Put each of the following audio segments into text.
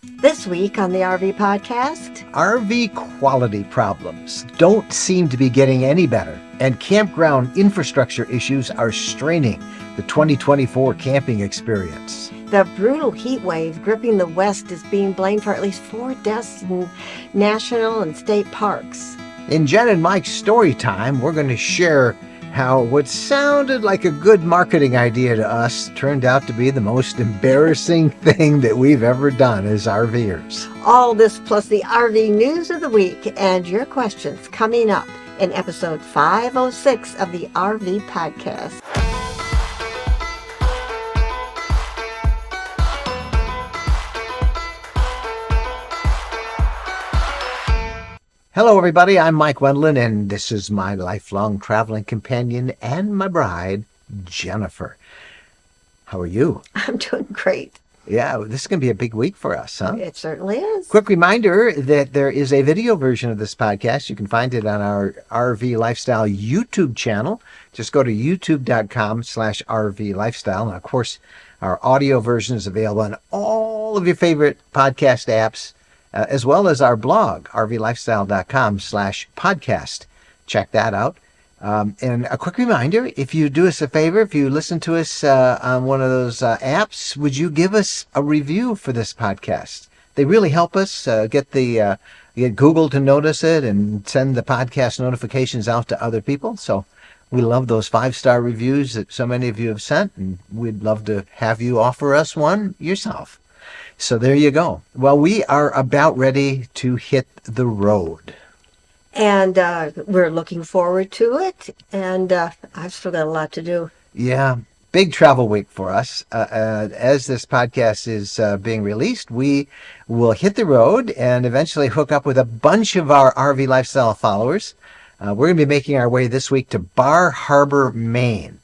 This week on the RV Podcast, RV quality problems don't seem to be getting any better, and campground infrastructure issues are straining the 2024 camping experience. the brutal heat wave gripping the West is being blamed for at least 4 deaths in national and state parks. In Jen and Mike's story time, we're going to share how what sounded like a good marketing idea to us turned out to be the most embarrassing thing that we've ever done as RVers. All this plus the RV news of the week and your questions coming up in episode 506 of the RV Podcast. Hello, everybody. I'm Mike Wendland, and this is my lifelong traveling companion and my bride, Jennifer. How are you? I'm doing great. Yeah, this is going to be a big week for us, huh? It certainly is. Quick reminder that there is a video version of this podcast. You can find it on our RV Lifestyle YouTube channel. Just go to youtube.com/RV Lifestyle. And of course, our audio version is available on all of your favorite podcast apps, as well as our blog, rvlifestyle.com/podcast. Check that out. And a quick reminder, if you do us a favor, if you listen to us on one of those apps, would you give us a review for this podcast? They really help us get Google to notice it and send the podcast notifications out to other people. So we love those 5-star reviews that so many of you have sent, and we'd love to have you offer us one yourself. So there you go. Well, we are about ready to hit the road. And we're looking forward to it. And I've still got a lot to do. Yeah, big travel week for us. As this podcast is being released, we will hit the road and eventually hook up with a bunch of our RV Lifestyle followers. We're going to be making our way this week to Bar Harbor, Maine.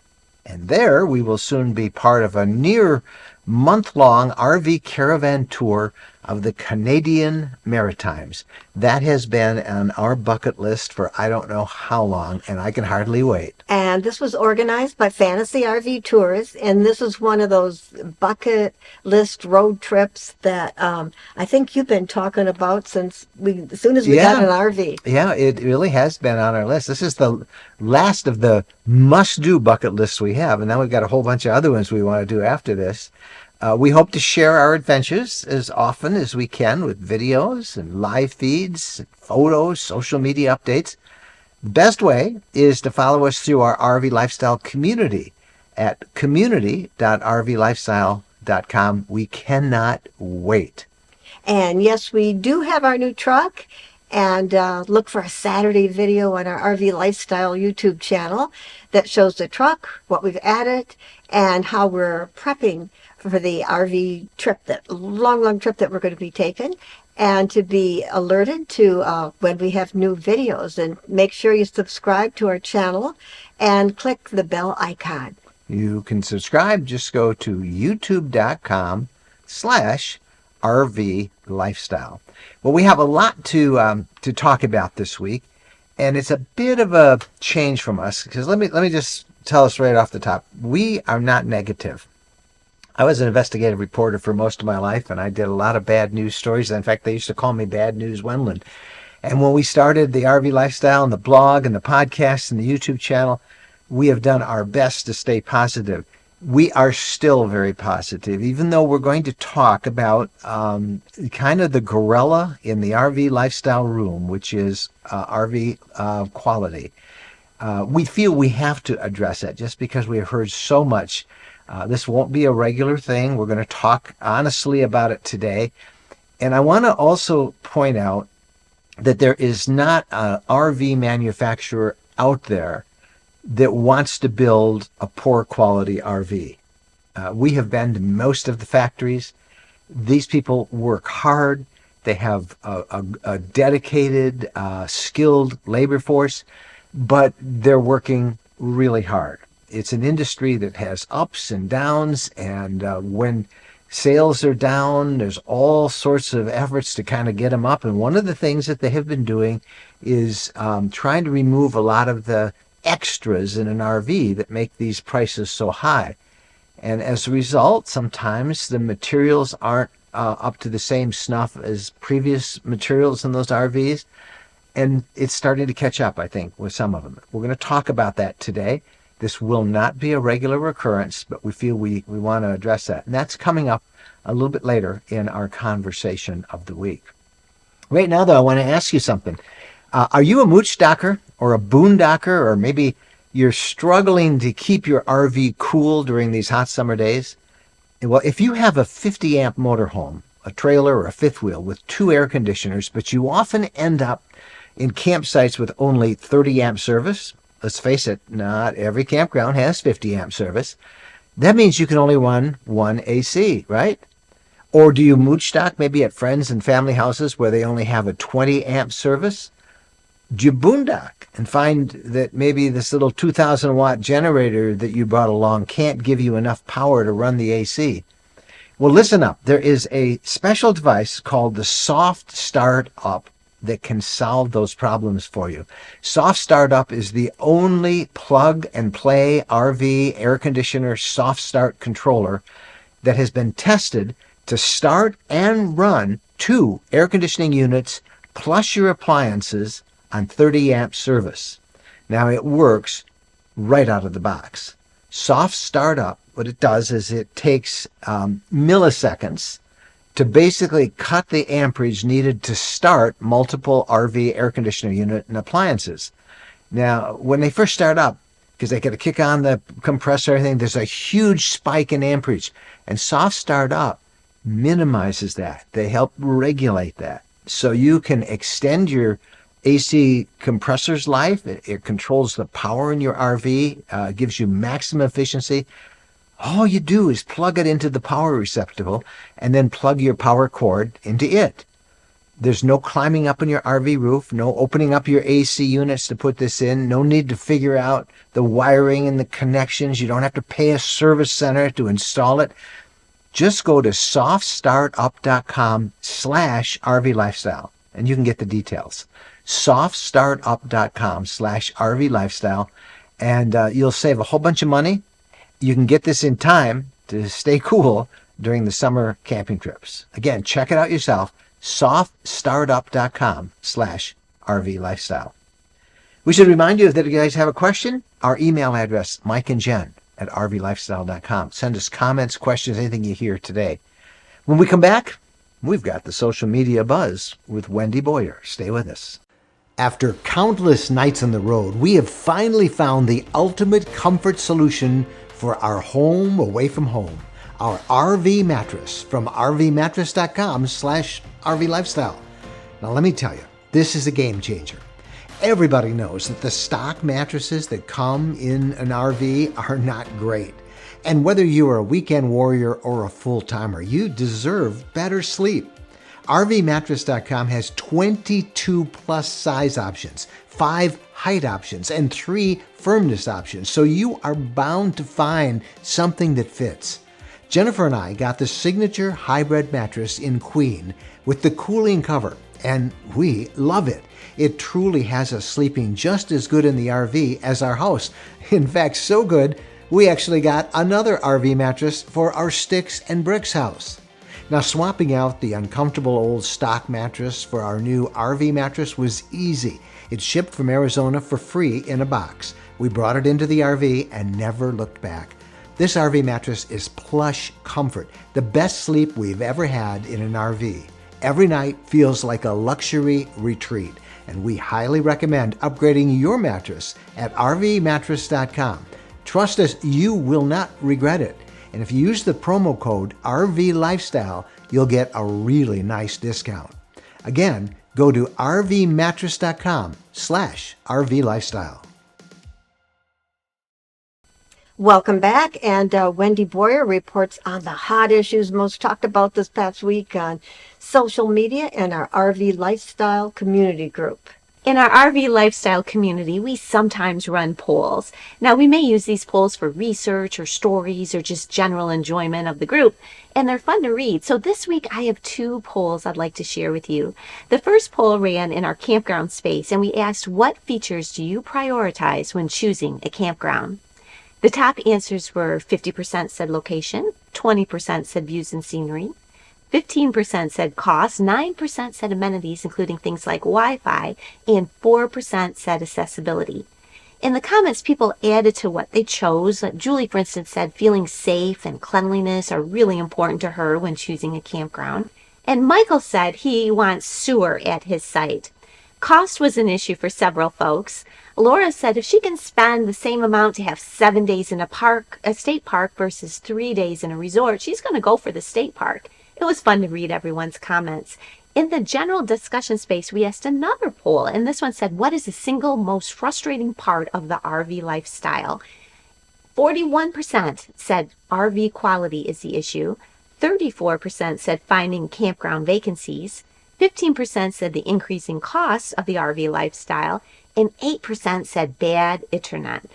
And there we will soon be part of a near month-long RV caravan tour of the Canadian Maritimes. That has been on our bucket list for I don't know how long, and I can hardly wait. And this was organized by Fantasy RV Tours, and this is one of those bucket list road trips that I think you've been talking about since as soon as we got an RV. Yeah, it really has been on our list. This is the last of the must-do bucket lists we have, and then we've got a whole bunch of other ones we want to do after this. We hope to share our adventures as often as we can with videos and live feeds, photos, social media updates. The best way is to follow us through our RV Lifestyle community at community.rvlifestyle.com. We cannot wait. And yes, we do have our new truck. And look for a Saturday video on our RV Lifestyle YouTube channel that shows the truck, what we've added, and how we're prepping for the RV trip, that long trip that we're going to be taking, and to be alerted to when we have new videos. And make sure you subscribe to our channel and click the bell icon. You can subscribe. Just go to youtube.com/RV Lifestyle. Well, we have a lot to talk about this week, and it's a bit of a change from us, because let me just tell us right off the top, we are not negative. I was an investigative reporter for most of my life, and I did a lot of bad news stories. In fact, they used to call me Bad News Wendland. And when we started the RV Lifestyle and the blog and the podcast and the YouTube channel, we have done our best to stay positive. We are still very positive, even though we're going to talk about kind of the gorilla in the RV Lifestyle room, which is RV quality. We feel we have to address it just because we have heard so much. This won't be a regular thing. We're going to talk honestly about it today. And I want to also point out that there is not an RV manufacturer out there that wants to build a poor quality RV. We have been to most of the factories. These people work hard. They have a dedicated, skilled labor force, but they're working really hard. It's an industry that has ups and downs, and when sales are down, there's all sorts of efforts to kind of get them up. And one of the things that they have been doing is trying to remove a lot of the extras in an RV that make these prices so high. And as a result, sometimes the materials aren't up to the same snuff as previous materials in those RVs. And it's starting to catch up, I think, with some of them. We're going to talk about that today. This will not be a regular occurrence, but we feel we want to address that. And that's coming up a little bit later in our conversation of the week. Right now, though, I want to ask you something. Are you a mooch docker or a boondocker, or maybe you're struggling to keep your RV cool during these hot summer days? Well, if you have a 50-amp motorhome, a trailer, or a fifth wheel with 2 air conditioners, but you often end up in campsites with only 30-amp service, let's face it, not every campground has 50-amp service. That means you can only run one AC, right? Or do you mooch stock maybe at friends and family houses where they only have a 20-amp service? Do you boondock and find that maybe this little 2,000-watt generator that you brought along can't give you enough power to run the AC? Well, listen up. There is a special device called the Soft Start Up that can solve those problems for you. Soft Start Up is the only plug-and-play RV air conditioner soft start controller that has been tested to start and run 2 air conditioning units plus your appliances on 30-amp service. Now, it works right out of the box. Soft Start Up, what it does is it takes milliseconds to basically cut the amperage needed to start multiple RV air conditioner unit and appliances. Now, when they first start up, because they got to kick on the compressor, everything, there's a huge spike in amperage. And Soft Start Up minimizes that. They help regulate that. So you can extend your AC compressor's life. It controls the power in your RV, gives you maximum efficiency. All you do is plug it into the power receptacle and then plug your power cord into it. There's no climbing up on your RV roof, no opening up your AC units to put this in, no need to figure out the wiring and the connections. You don't have to pay a service center to install it. Just go to softstartup.com/RV Lifestyle and you can get the details. Softstartup.com/RV Lifestyle, and you'll save a whole bunch of money. You can get this in time to stay cool during the summer camping trips. Again, check it out yourself. Softstartup.com/RV Lifestyle. We should remind you that if you guys have a question, our email address, mikeandjen@rvlifestyle.com. Send us comments, questions, anything you hear today. When we come back, we've got the social media buzz with Wendy Boyer. Stay with us. After countless nights on the road, we have finally found the ultimate comfort solution for our home away from home, our RV mattress from rvmattress.com/RV Lifestyle. Now let me tell you, this is a game changer. Everybody knows that the stock mattresses that come in an RV are not great. And whether you are a weekend warrior or a full-timer, you deserve better sleep. RVmattress.com has 22 plus size options, 5 height options, and 3 firmness options, so you are bound to find something that fits. Jennifer and I got the signature hybrid mattress in Queen with the cooling cover, and we love it. It truly has us sleeping just as good in the RV as our house. In fact, so good, we actually got another RV mattress for our Sticks and Bricks house. Now, swapping out the uncomfortable old stock mattress for our new RV mattress was easy. It shipped from Arizona for free in a box. We brought it into the RV and never looked back. This RV mattress is plush comfort, the best sleep we've ever had in an RV. Every night feels like a luxury retreat, and we highly recommend upgrading your mattress at rvmattress.com. Trust us, you will not regret it. And if you use the promo code RV Lifestyle, you'll get a really nice discount. Again, go to rvmattress.com/RV Lifestyle. Welcome back, and Wendy Boyer reports on the hot issues most talked about this past week on social media and our RV Lifestyle community group. In our RV lifestyle community, we sometimes run polls. Now, we may use these polls for research or stories or just general enjoyment of the group, and they're fun to read. So this week, I have 2 polls I'd like to share with you. The first poll ran in our campground space, and we asked, what features do you prioritize when choosing a campground? The top answers were 50% said location, 20% said views and scenery, 15% said cost, 9% said amenities, including things like Wi-Fi, and 4% said accessibility. In the comments, people added to what they chose. Julie, for instance, said feeling safe and cleanliness are really important to her when choosing a campground. And Michael said he wants sewer at his site. Cost was an issue for several folks. Laura said if she can spend the same amount to have 7 days in a state park versus 3 days in a resort, she's going to go for the state park. It was fun to read everyone's comments. In the general discussion space, we asked another poll, and this one said, what is the single most frustrating part of the RV lifestyle? 41% said RV quality is the issue. 34% said finding campground vacancies. 15% said the increasing costs of the RV lifestyle, and 8% said bad internet.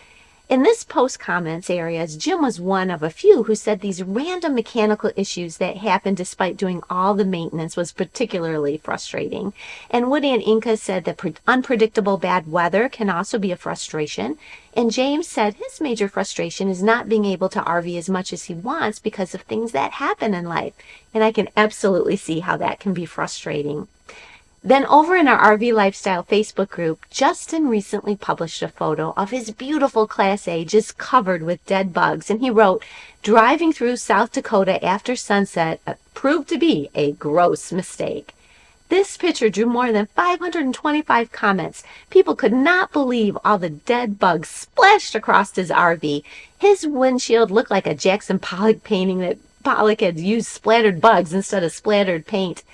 In this post comments areas, Jim was one of a few who said these random mechanical issues that happened despite doing all the maintenance was particularly frustrating. And Woody and Inca said that unpredictable bad weather can also be a frustration. And James said his major frustration is not being able to RV as much as he wants because of things that happen in life. And I can absolutely see how that can be frustrating. Then over in our RV Lifestyle Facebook group, Justin recently published a photo of his beautiful Class A just covered with dead bugs. And he wrote, driving through South Dakota after sunset proved to be a gross mistake. This picture drew more than 525 comments. People could not believe all the dead bugs splashed across his RV. His windshield looked like a Jackson Pollock painting that Pollock had used splattered bugs instead of splattered paint.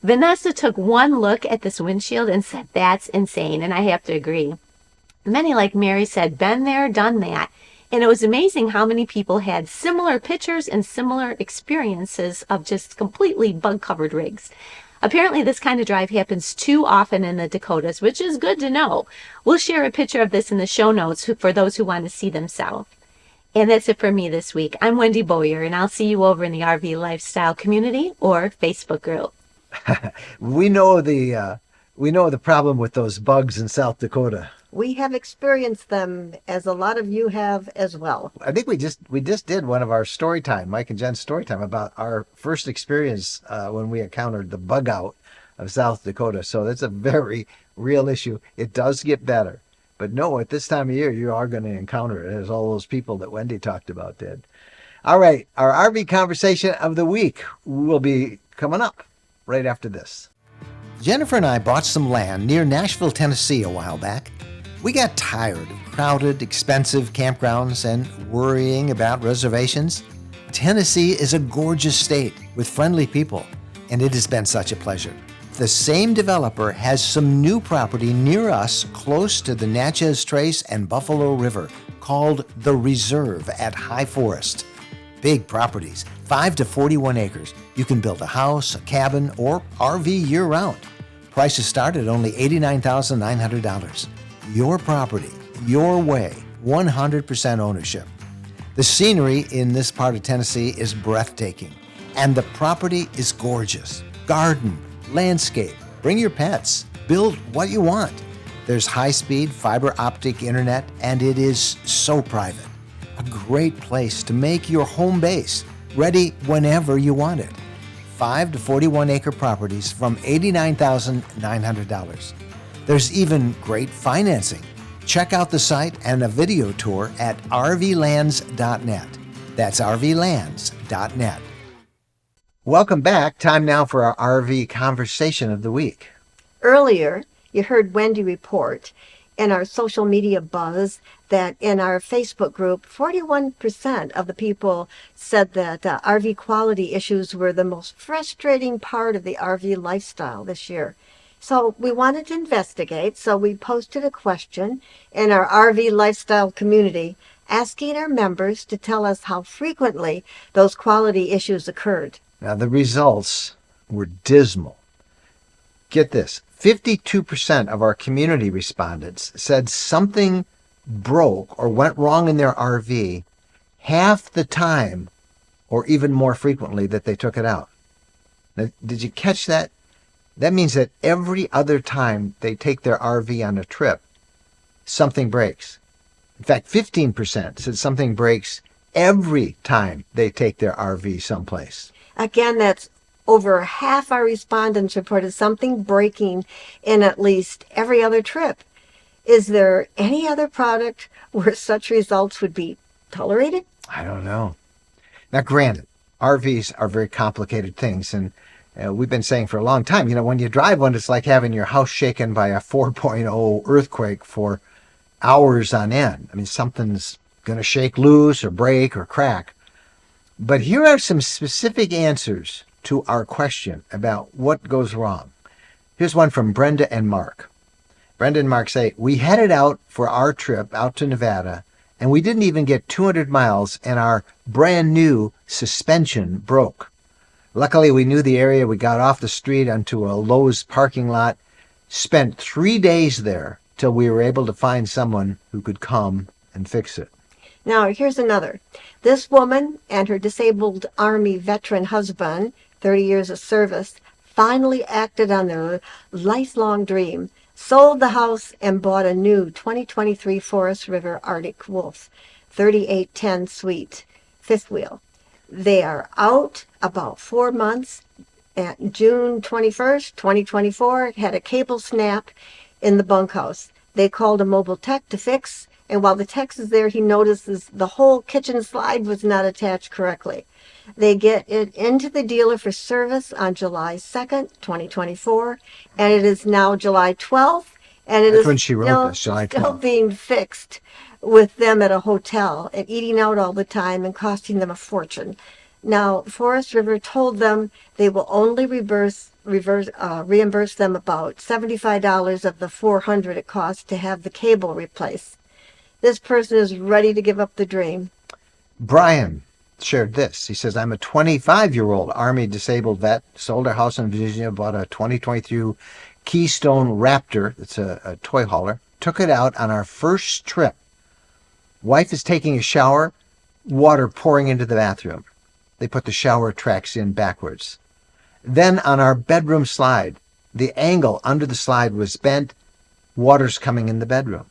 Vanessa took one look at this windshield and said, that's insane, and I have to agree. Many, like Mary, said, been there, done that. And it was amazing how many people had similar pictures and similar experiences of just completely bug-covered rigs. Apparently, this kind of drive happens too often in the Dakotas, which is good to know. We'll share a picture of this in the show notes for those who want to see themselves. And that's it for me this week. I'm Wendy Boyer, and I'll see you over in the RV Lifestyle community or Facebook group. We know the problem with those bugs in South Dakota. We have experienced them, as a lot of you have as well. I think we just did one of our story time, Mike and Jen's story time, about our first experience when we encountered the bug out of South Dakota. So that's a very real issue. It does get better, but no, at this time of year you are going to encounter it, as all those people that Wendy talked about did. All right, our RV conversation of the week will be coming up right after this. Jennifer and I bought some land near Nashville, Tennessee a while back. We got tired of crowded, expensive campgrounds and worrying about reservations. Tennessee is a gorgeous state with friendly people, and it has been such a pleasure. The same developer has some new property near us close to the Natchez Trace and Buffalo River called The Reserve at High Forest. Big properties, 5 to 41 acres. You can build a house, a cabin, or RV year-round. Prices start at only $89,900. Your property, your way, 100% ownership. The scenery in this part of Tennessee is breathtaking, and the property is gorgeous. Garden, landscape, bring your pets, build what you want. There's high-speed fiber optic internet, and it is so private. A great place to make your home base, ready whenever you want it. 5 to 41 acre properties from $89,900. There's even great financing. Check out the site and a video tour at rvlands.net. That's rvlands.net. Welcome back. Time now for our RV conversation of the week. Earlier, you heard Wendy report in our social media buzz that in our Facebook group, 41% of the people said that RV quality issues were the most frustrating part of the RV lifestyle this year. So we wanted to investigate, so we posted a question in our RV lifestyle community asking our members to tell us how frequently those quality issues occurred. Now, the results were dismal. Get this, 52% of our community respondents said something broke or went wrong in their RV half the time or even more frequently that they took it out. Now, did you catch that? That means that every other time they take their RV on a trip, something breaks. In fact, 15% said something breaks every time they take their RV someplace. Again, that's Over half our respondents reported something breaking in at least every other trip. Is there any other product where such results would be tolerated? I don't know. Now, granted, RVs are very complicated things, and we've been saying for a long time, when you drive one, it's like having your house shaken by a 4.0 earthquake for hours on end. I mean, something's going to shake loose or break or crack. But here are some specific answers to our question about what goes wrong. Here's one from Brenda and Mark. Brenda and Mark say, we headed out for our trip out to Nevada, and we didn't even get 200 miles, and our brand new suspension broke. Luckily, we knew the area. We got off the street onto a Lowe's parking lot, spent 3 days there till we were able to find someone who could come and fix it. Now, here's another. This woman and her disabled Army veteran husband, 30 years of service, finally acted on their lifelong dream, sold the house, and bought a new 2023 Forest River Arctic Wolf 3810 Suite, fifth wheel. They are out about 4 months. At June 21st, 2024, it had a cable snap in the bunkhouse. They called a mobile tech to fix, and while the tech is there, he notices the whole kitchen slide was not attached correctly. They get it into the dealer for service on July 2nd, 2024, and it is now July 12th, and That's when she wrote this, July 12th. still being fixed with them at a hotel and eating out all the time and costing them a fortune. Now, Forest River told them they will only reimburse them about $75 of the $400 it costs to have the cable replaced. This person is ready to give up the dream. Brian shared this. He says, I'm a 25-year-old Army disabled vet, sold our house in Virginia, bought a 2022 Keystone Raptor, it's a toy hauler, took it out on our first trip. Wife is taking a shower, water pouring into the bathroom. They put the shower tracks in backwards. Then on our bedroom slide, the angle under the slide was bent, water's coming in the bedroom.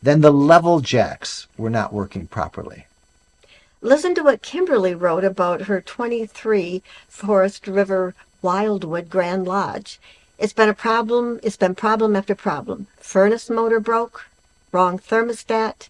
Then the level jacks were not working properly. Listen to what Kimberly wrote about her 23 Forest River Wildwood Grand Lodge. It's been problem after problem. Furnace motor broke, wrong thermostat,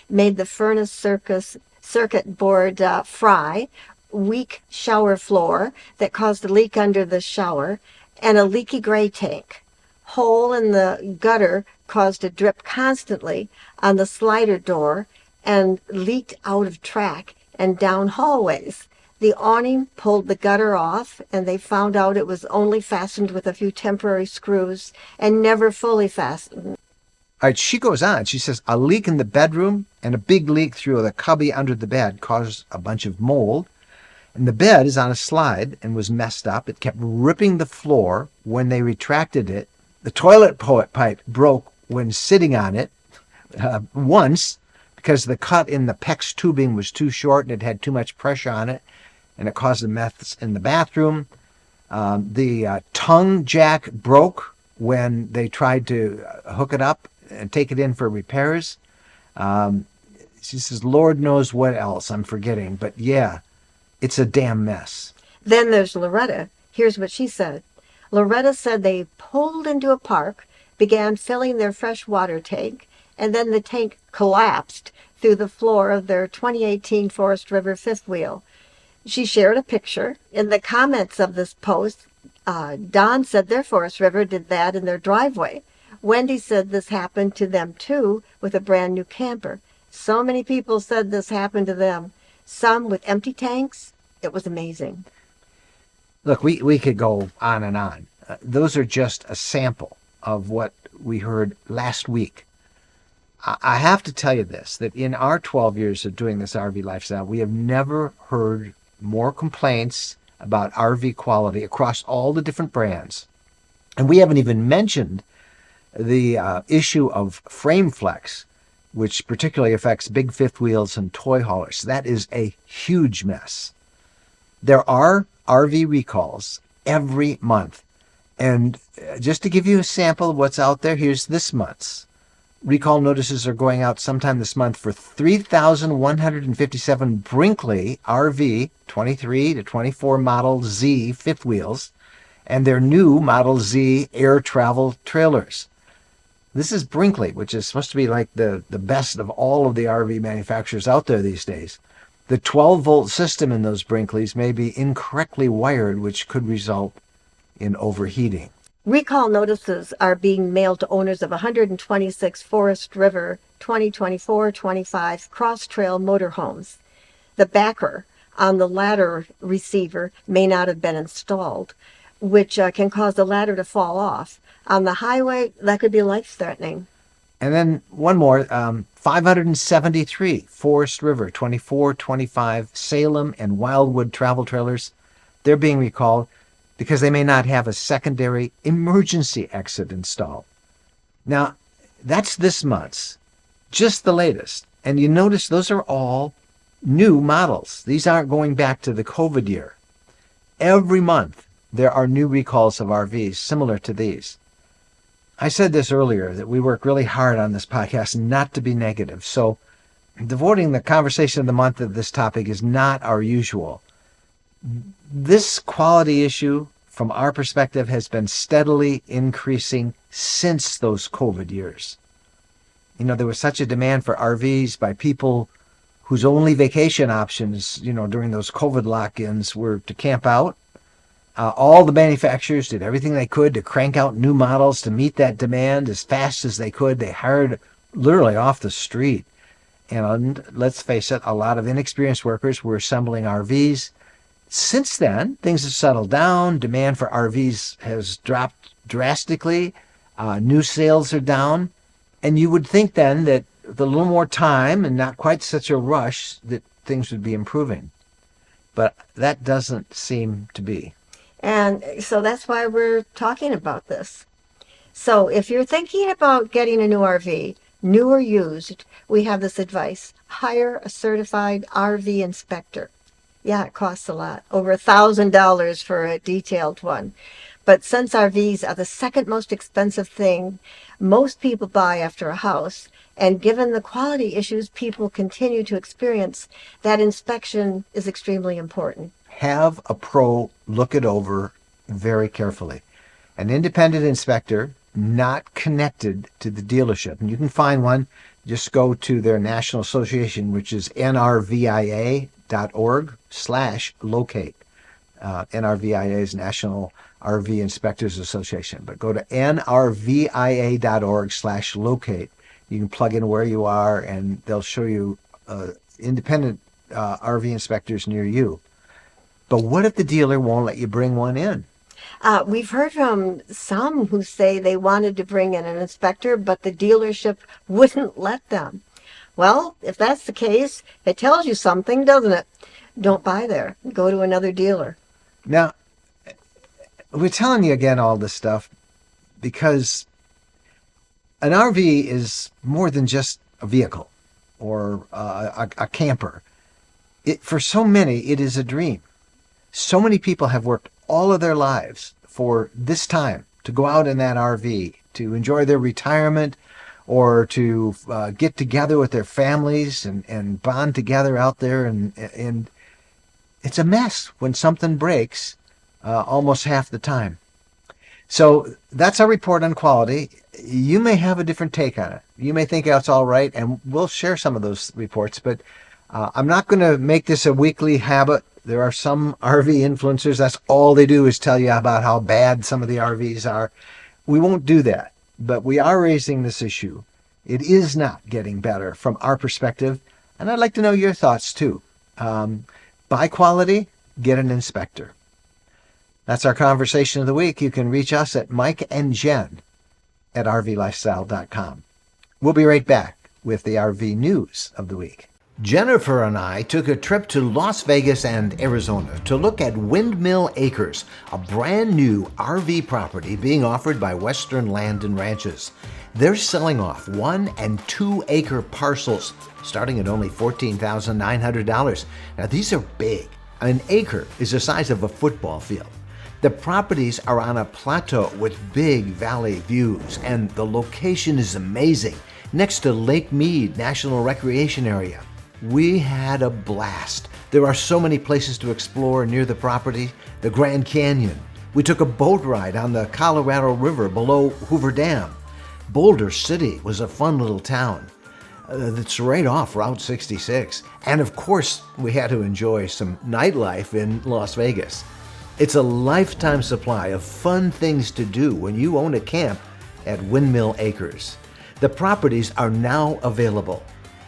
made the furnace circuit board fry, weak shower floor that caused a leak under the shower, and a leaky gray tank. Hole in the gutter caused a drip constantly on the slider door and leaked out of track and down hallways. The awning pulled the gutter off, and they found out it was only fastened with a few temporary screws and never fully fastened. All right, she goes on. She says, a leak in the bedroom and a big leak through the cubby under the bed caused a bunch of mold. And the bed is on a slide and was messed up. It kept ripping the floor when they retracted it. The toilet pipe broke when sitting on it once because the cut in the PEX tubing was too short and it had too much pressure on it, and it caused a mess in the bathroom. The tongue jack broke when they tried to hook it up and take it in for repairs. She says, Lord knows what else I'm forgetting, but yeah, it's a damn mess. Then there's Loretta. Here's what she said. Loretta said they pulled into a park, began filling their fresh water tank, and then the tank collapsed through the floor of their 2018 Forest River fifth wheel. She shared a picture. In the comments of this post, Don said their Forest River did that in their driveway. Wendy said this happened to them too with a brand new camper. So many people said this happened to them. Some with empty tanks. It was amazing. Look, we could go on and on. Those are just a sample of what we heard last week. I have to tell you this, that in our 12 years of doing this RV lifestyle, we have never heard more complaints about RV quality across all the different brands. And we haven't even mentioned the issue of frame flex, which particularly affects big fifth wheels and toy haulers. That is a huge mess. There are RV recalls every month. And just to give you a sample of what's out there, here's this month's. recall notices are going out sometime this month for 3,157 Brinkley RV 23 to 24 Model Z fifth wheels and their new Model Z air travel trailers. This is Brinkley, which is supposed to be like the best of all of the RV manufacturers out there these days. The 12-volt system in those Brinkleys may be incorrectly wired, which could result in overheating. Recall notices are being mailed to owners of 126 Forest River 2024-25 Cross Trail motorhomes. The backer on the ladder receiver may not have been installed, which can cause the ladder to fall off. On the highway, that could be life-threatening. And then one more, 573 Forest River 24-25 Salem and Wildwood travel trailers. They're being recalled because they may not have a secondary emergency exit installed. Now, that's this month's, just the latest. And you notice those are all new models. These aren't going back to the COVID year. Every month, there are new recalls of RVs similar to these. I said this earlier, that we work really hard on this podcast not to be negative. So devoting the conversation of the month to this topic is not our usual. This quality issue, from our perspective, has been steadily increasing since those COVID years. You know, there was such a demand for RVs by people whose only vacation options, during those COVID lock-ins were to camp out. All the manufacturers did everything they could to crank out new models to meet that demand as fast as they could. They hired literally off the street. And let's face it, a lot of inexperienced workers were assembling RVs. Since then, things have settled down. Demand for RVs has dropped drastically. New sales are down. And you would think then that with a little more time and not quite such a rush, that things would be improving. But that doesn't seem to be. And so that's why we're talking about this. So if you're thinking about getting a new RV, new or used, we have this advice. Hire a certified RV inspector. Yeah, it costs a lot, over $1,000 for a detailed one. But since RVs are the second most expensive thing most people buy after a house, and given the quality issues people continue to experience, that inspection is extremely important. Have a pro look it over very carefully. An independent inspector, not connected to the dealership. And you can find one. Just go to their national association, which is nrvia.org/locate. NRVIA is National RV Inspectors Association. But go to nrvia.org/locate. You can plug in where you are, and they'll show you independent RV inspectors near you. But what if the dealer won't let you bring one in? We've heard from some who say they wanted to bring in an inspector, but the dealership wouldn't let them. Well, if that's the case, it tells you something, doesn't it? Don't buy there. Go to another dealer. Now, we're telling you again all this stuff because an RV is more than just a vehicle or a camper. For so many, it is a dream. So many people have worked all of their lives for this time to go out in that RV, to enjoy their retirement, or to get together with their families and bond together out there. And it's a mess when something breaks almost half the time. So that's our report on quality. You may have a different take on it. You may think it's all right, and we'll share some of those reports. But I'm not going to make this a weekly habit. There are some RV influencers, that's all they do is tell you about how bad some of the RVs are. We won't do that, but we are raising this issue. It is not getting better from our perspective, and I'd like to know your thoughts too. Buy quality, get an inspector. That's our conversation of the week. You can reach us at Mike and Jen at rvlifestyle.com. We'll be right back with the RV news of the week. Jennifer and I took a trip to Las Vegas and Arizona to look at Windmill Acres, a brand new RV property being offered by Western Land and Ranches. They're selling off 1 and 2 acre parcels starting at only $14,900. Now these are big. An acre is the size of a football field. The properties are on a plateau with big valley views, and the location is amazing. next to Lake Mead National Recreation Area. We had a blast. There are so many places to explore near the property. The Grand Canyon. We took a boat ride on the Colorado River below Hoover Dam. Boulder City was a fun little town. That's right off Route 66. And of course, we had to enjoy some nightlife in Las Vegas. It's a lifetime supply of fun things to do when you own a camp at Windmill Acres. The properties are now available.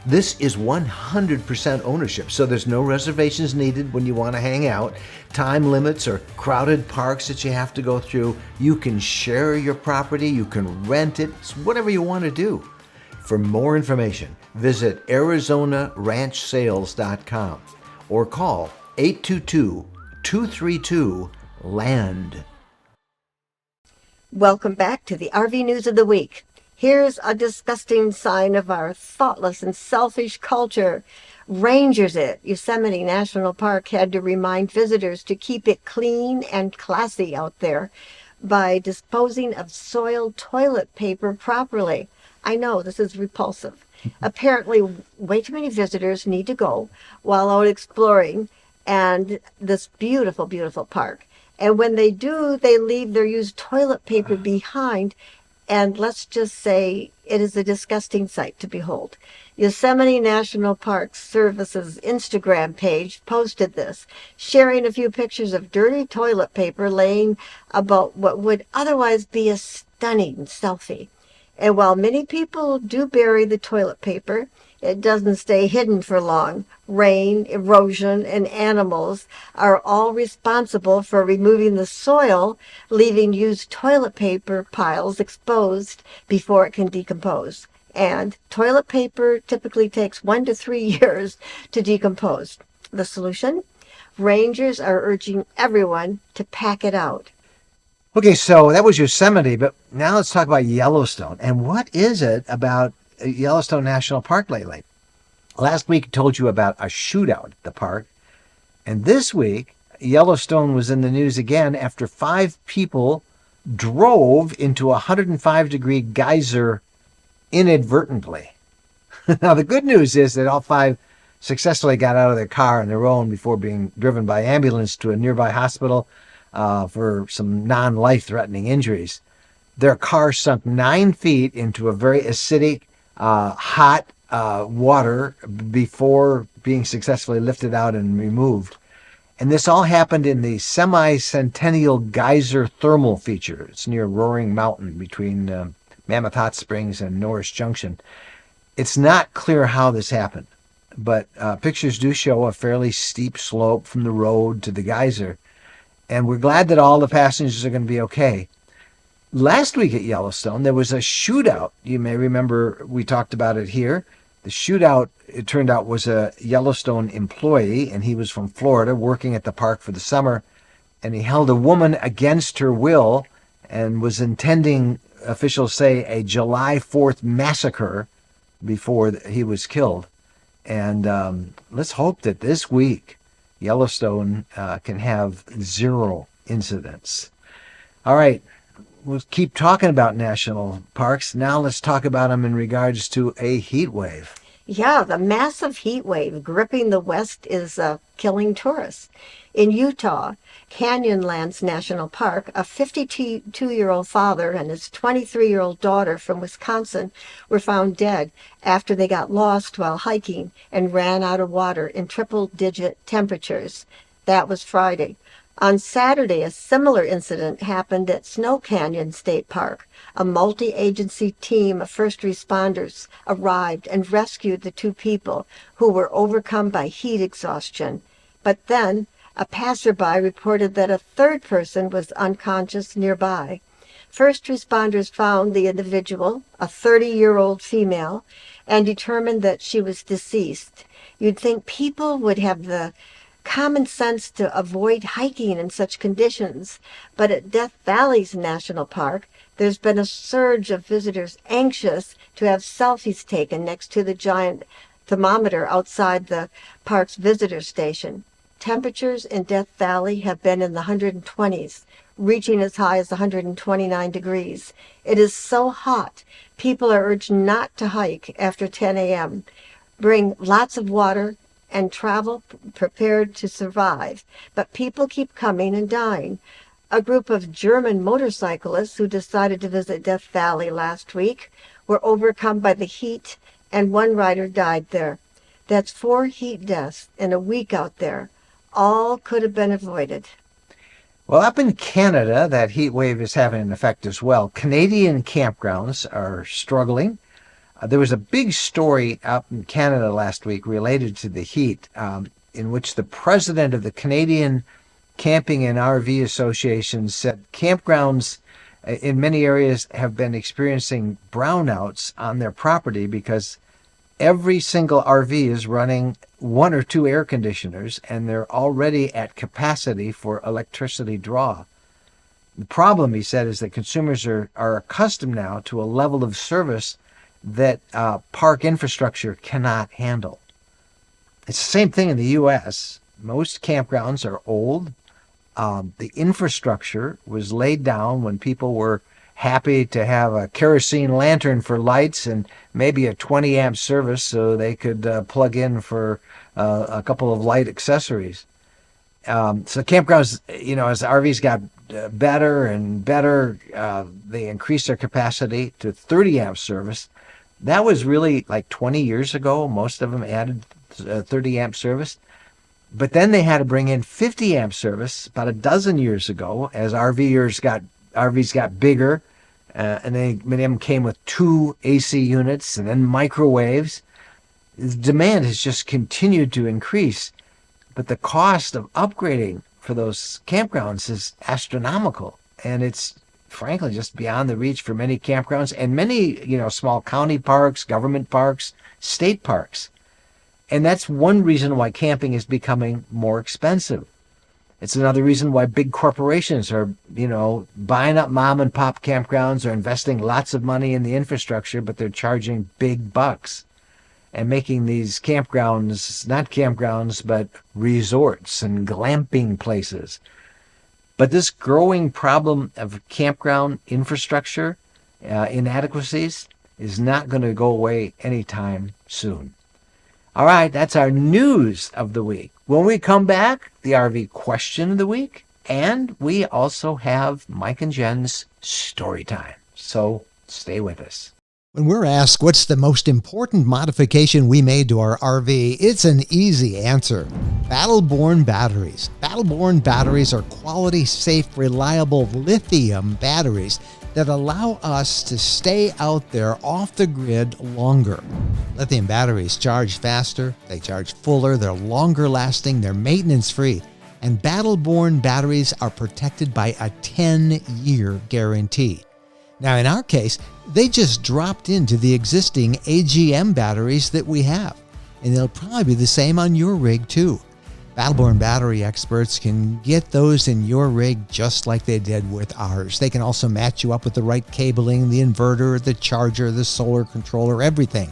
This is 100% ownership, so there's no reservations needed when you want to hang out, time limits or crowded parks that you have to go through. You can share your property, you can rent it, it's whatever you want to do. For more information, visit ArizonaRanchSales.com or call 822-232-LAND. Welcome back to the RV News of the Week. Here's a disgusting sign of our thoughtless and selfish culture. Rangers at Yosemite National Park had to remind visitors to keep it clean and classy out there by disposing of soiled toilet paper properly. I know, this is repulsive. Apparently, way too many visitors need to go while out exploring and this beautiful, beautiful park. And when they do, they leave their used toilet paper behind. And let's just say it is a disgusting sight to behold. Yosemite National Park Service's Instagram page posted this, sharing a few pictures of dirty toilet paper laying about what would otherwise be a stunning selfie. And while many people do bury the toilet paper, it doesn't stay hidden for long. Rain, erosion, and animals are all responsible for removing the soil, leaving used toilet paper piles exposed before it can decompose. And toilet paper typically takes 1 to 3 years to decompose. The solution? Rangers are urging everyone to pack it out. Okay, so that was Yosemite, but now let's talk about Yellowstone. And what is it about Yellowstone National Park lately? Last week I told you about a shootout at the park. And this week, Yellowstone was in the news again after 5 people drove into a 105-degree geyser inadvertently. Now, the good news is that all 5 successfully got out of their car on their own before being driven by ambulance to a nearby hospital for some non-life-threatening injuries. Their car sunk 9 feet into a very acidic, hot water before being successfully lifted out and removed. And this all happened in the semi-centennial geyser thermal feature. It's near Roaring Mountain between Mammoth Hot Springs and Norris Junction. It's not clear how this happened, but pictures do show a fairly steep slope from the road to the geyser. And we're glad that all the passengers are going to be okay. Last week at Yellowstone, there was a shootout. You may remember we talked about it here. The shootout, it turned out, was a Yellowstone employee, and he was from Florida working at the park for the summer. And he held a woman against her will and was intending, officials say, a July 4th massacre before he was killed. And let's hope that this week Yellowstone can have 0 incidents. All right, we'll keep talking about national parks. Now let's talk about them in regards to a heat wave. Yeah, the massive heat wave gripping the West is killing tourists. In Utah, Canyonlands National Park, a 52-year-old father and his 23-year-old daughter from Wisconsin were found dead after they got lost while hiking and ran out of water in triple-digit temperatures. That was Friday. On Saturday, a similar incident happened at Snow Canyon State Park. A multi-agency team of first responders arrived and rescued the 2 people who were overcome by heat exhaustion. But then, a passerby reported that a 3rd person was unconscious nearby. First responders found the individual, a 30-year-old female, and determined that she was deceased. You'd think people would have the common sense to avoid hiking in such conditions, but at Death Valley National Park, there's been a surge of visitors anxious to have selfies taken next to the giant thermometer outside the park's visitor station. Temperatures in Death Valley have been in the 120s. reaching as high as 129 degrees. It is so hot. People are urged not to hike after 10 a.m. Bring lots of water and travel prepared to survive. But people keep coming and dying. A group of German motorcyclists who decided to visit Death Valley last week were overcome by the heat, and one rider died there. That's 4 heat deaths in a week out there. All could have been avoided. Well, up in Canada, that heat wave is having an effect as well. Canadian campgrounds are struggling. There was a big story out in Canada last week related to the heat, in which the president of the Canadian Camping and RV Association said campgrounds in many areas have been experiencing brownouts on their property because every single RV is running 1 or 2 air conditioners, and they're already at capacity for electricity draw. The problem, he said, is that consumers are accustomed now to a level of service that park infrastructure cannot handle. It's the same thing in the U.S. Most campgrounds are old. The infrastructure was laid down when people were happy to have a kerosene lantern for lights and maybe a 20 amp service so they could plug in for a couple of light accessories. So campgrounds, as RVs got better and better, they increased their capacity to 30 amp service. That was really like 20 years ago. Most of them added 30 amp service. But then they had to bring in 50 amp service about a dozen years ago as RVs got bigger, and many of them came with 2 AC units and then microwaves. The demand has just continued to increase, but the cost of upgrading for those campgrounds is astronomical, and it's frankly just beyond the reach for many campgrounds and many, small county parks, government parks, state parks. And that's one reason why camping is becoming more expensive. It's another reason why big corporations are, buying up mom and pop campgrounds or investing lots of money in the infrastructure, but they're charging big bucks and making these campgrounds, not campgrounds, but resorts and glamping places. But this growing problem of campground infrastructure inadequacies is not going to go away anytime soon. All right, that's our news of the week. When we come back, the RV question of the week, and we also have Mike and Jen's story time. So stay with us. When we're asked what's the most important modification we made to our RV, it's an easy answer. Battleborn Batteries. Battleborn Batteries are quality, safe, reliable lithium batteries that allow us to stay out there off the grid longer. Lithium batteries charge faster, they charge fuller, they're longer lasting, they're maintenance free, and Battleborn batteries are protected by a 10-year guarantee. Now in our case, they just dropped into the existing AGM batteries that we have, and they'll probably be the same on your rig too. Battleborn battery experts can get those in your rig just like they did with ours. They can also match you up with the right cabling, the inverter, the charger, the solar controller, everything.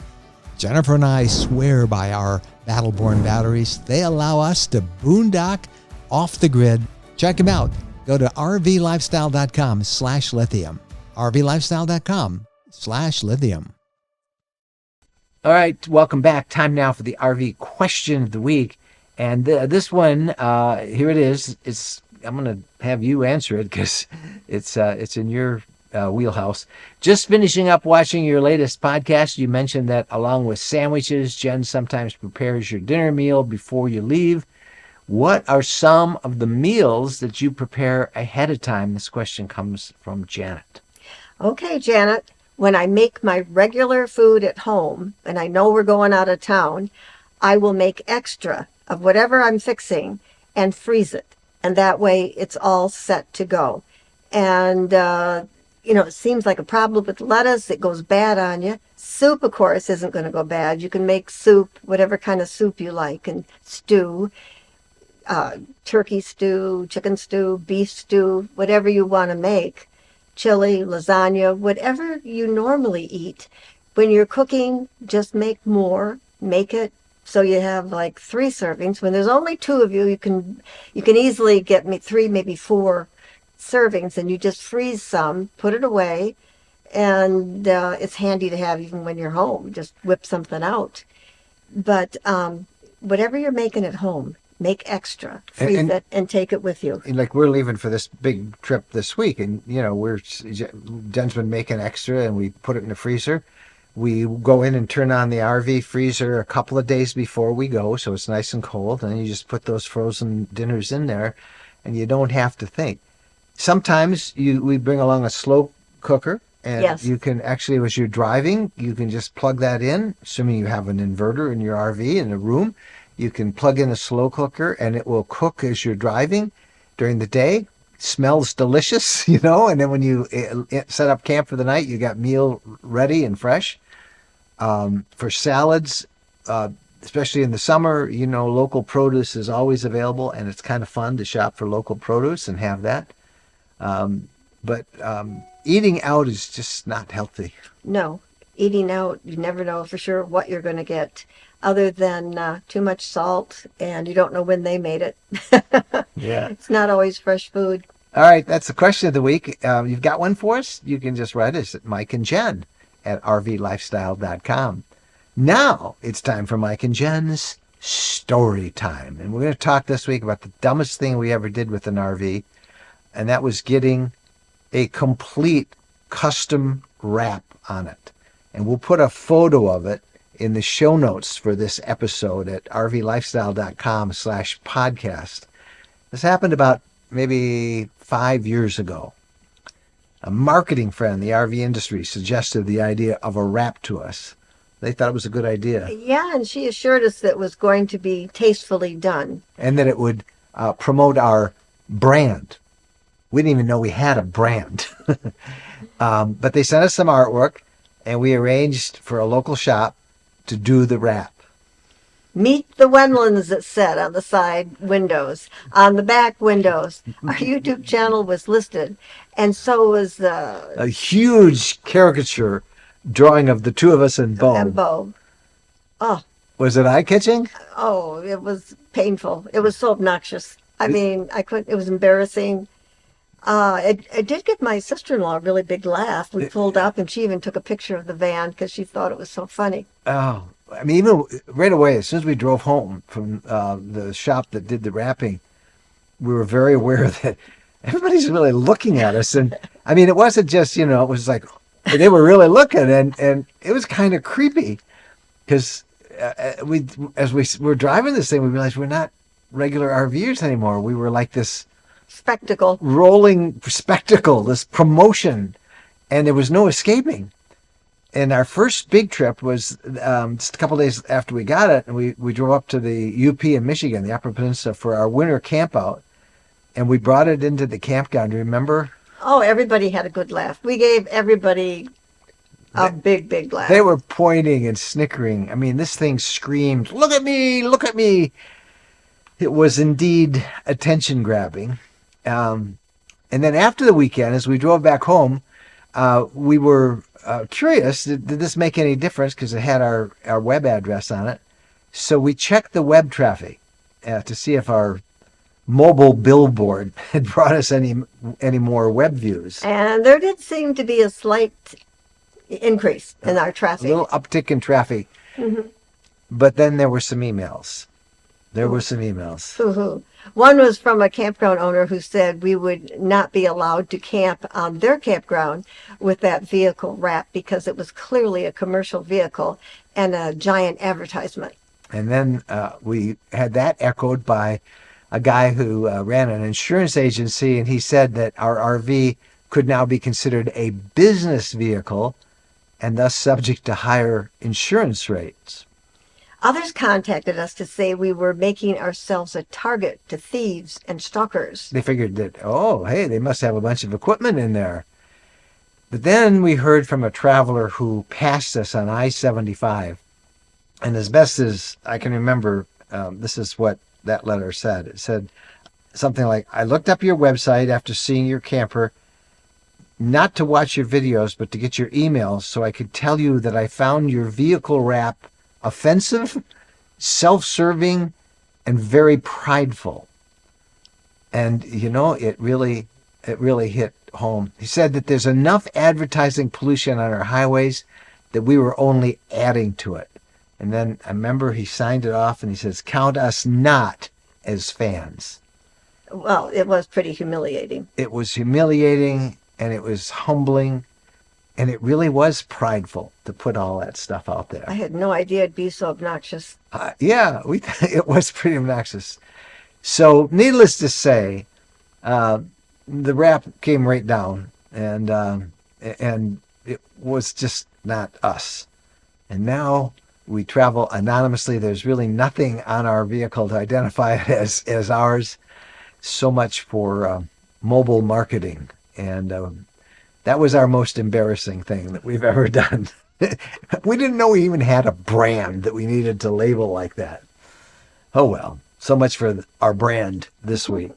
Jennifer and I swear by our Battleborn batteries. They allow us to boondock off the grid. Check them out. Go to rvlifestyle.com/lithium. rvlifestyle.com/lithium. All right, welcome back. Time now for the RV question of the week. And this one, here it is. I'm going to have you answer it because it's in your wheelhouse. Just finishing up watching your latest podcast, you mentioned that along with sandwiches, Jen sometimes prepares your dinner meal before you leave. What are some of the meals that you prepare ahead of time? This question comes from Janet. Okay, Janet, when I make my regular food at home and I know we're going out of town, I will make extra of whatever I'm fixing and freeze it. And that way it's all set to go. And, it seems like a problem with lettuce. It goes bad on you. Soup, of course, isn't going to go bad. You can make soup, whatever kind of soup you like, and stew, turkey stew, chicken stew, beef stew, whatever you want to make. Chili, lasagna, whatever you normally eat. When you're cooking, just make more. Make it so you have like 3 servings. When there's only 2 of you, you can easily get 3, maybe 4 servings, and you just freeze some, put it away, and it's handy to have even when you're home. Just whip something out. But whatever you're making at home, make extra, freeze it, and take it with you. And like we're leaving for this big trip this week, and Jen's been making extra, and we put it in the freezer. We go in and turn on the RV freezer a couple of days before we go, so it's nice and cold, and you just put those frozen dinners in there, and you don't have to think. Sometimes we bring along a slow cooker, and Yes. you can actually, as you're driving, you can just plug that in, assuming you have an inverter in your RV in a room. You can plug in a slow cooker, and it will cook as you're driving during the day. Smells delicious, and then when you set up camp for the night, you got meal ready and fresh. For salads, especially in the summer, local produce is always available, and it's kind of fun to shop for local produce and have that. But eating out is just not healthy. No, eating out, you never know for sure what you're going to get, other than too much salt, and you don't know when they made it. Yeah. It's not always fresh food. All right, that's the question of the week. You've got one for us? You can just write us at Mike and Jen at rvlifestyle.com. Now it's time for Mike and Jen's story time. And we're going to talk this week about the dumbest thing we ever did with an RV, and that was getting a complete custom wrap on it. And we'll put a photo of it in the show notes for this episode at rvlifestyle.com/podcast. This happened about maybe 5 years ago. A marketing friend in the RV industry suggested the idea of a wrap to us. They thought it was a good idea, Yeah, and she assured us that it was going to be tastefully done. and that it would promote our brand. We didn't even know we had a brand. But they sent us some artwork, and we arranged for a local shop to do the wrap. Meet the Wendlands, it said on the side windows. On the back windows, our YouTube channel was listed, and so was A huge caricature drawing of the two of us in Bo. and Bo. Was it eye-catching? Oh, it was painful. It was so obnoxious. I mean, I couldn't. It was embarrassing. It did give my sister-in-law a really big laugh. We pulled up, and she even took a picture of the van because she thought it was so funny. Oh, I mean, even right away, as soon as we drove home from the shop that did the wrapping, we were very aware that everybody's really looking at us. And I mean, it wasn't just, it was like, they were really looking, and it was kind of creepy because as we were driving this thing, we realized we're not regular RVers anymore. We were like this Spectacle. rolling spectacle, this promotion, and there was no escaping. And our first big trip was just a couple days after we got it, and we drove up to the UP in Michigan, the Upper Peninsula, for our winter camp out, and we brought it into the campground. Do you remember? Oh, everybody had a good laugh. We gave everybody a big, big laugh. They were pointing and snickering. I mean, this thing screamed, "Look at me! Look at me!" It was indeed attention-grabbing. And then after the weekend, as we drove back home, we were curious, did this make any difference? Because it had our web address on it. So we checked the web traffic to see if our mobile billboard had brought us any more web views. And there did seem to be a slight increase in our A traffic. little uptick in traffic. Mhm. But then there were some emails. Hoo-hoo. One was from a campground owner who said we would not be allowed to camp on their campground with that vehicle wrap because it was clearly a commercial vehicle and a giant advertisement. And then we had that echoed by a guy who ran an insurance agency, and he said that our RV could now be considered a business vehicle and thus subject to higher insurance rates. Others contacted us to say we were making ourselves a target to thieves and stalkers. They figured that, oh, hey, they must have a bunch of equipment in there. But then we heard from a traveler who passed us on I-75. And as best as I can remember, this is what that letter said. It said something like, I looked up your website after seeing your camper, not to watch your videos, but to get your emails so I could tell you that I found your vehicle wrap offensive, self-serving, and very prideful. And, it really it really hit home. He said that there's enough advertising pollution on our highways that we were only adding to it. And then I remember he signed it off and he says, count us not as fans. Well, it was pretty humiliating. It was humiliating and it was humbling and it really was prideful to put all that stuff out there. I had no idea it'd be so obnoxious. Yeah, it was pretty obnoxious. So needless to say, the rap came right down and it was just not us. And now we travel anonymously. There's really nothing on our vehicle to identify it as ours. So much for mobile marketing. And that was our most embarrassing thing that we've ever done. We didn't know we even had a brand that we needed to label like that. Oh well, so much for our brand this week.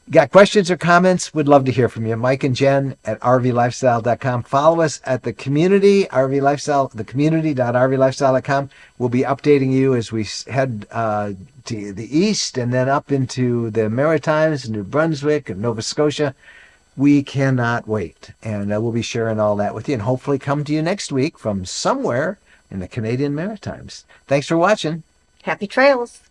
Got questions or comments? We'd love to hear from you. Mike and Jen at rvlifestyle.com. Follow us at the community, RV Lifestyle, the community.rvlifestyle.com. We'll be updating you as we head to the east and then up into the Maritimes, New Brunswick, and Nova Scotia. We cannot wait. And we'll be sharing all that with you and hopefully come to you next week from somewhere in the Canadian Maritimes. Thanks for watching. Happy trails.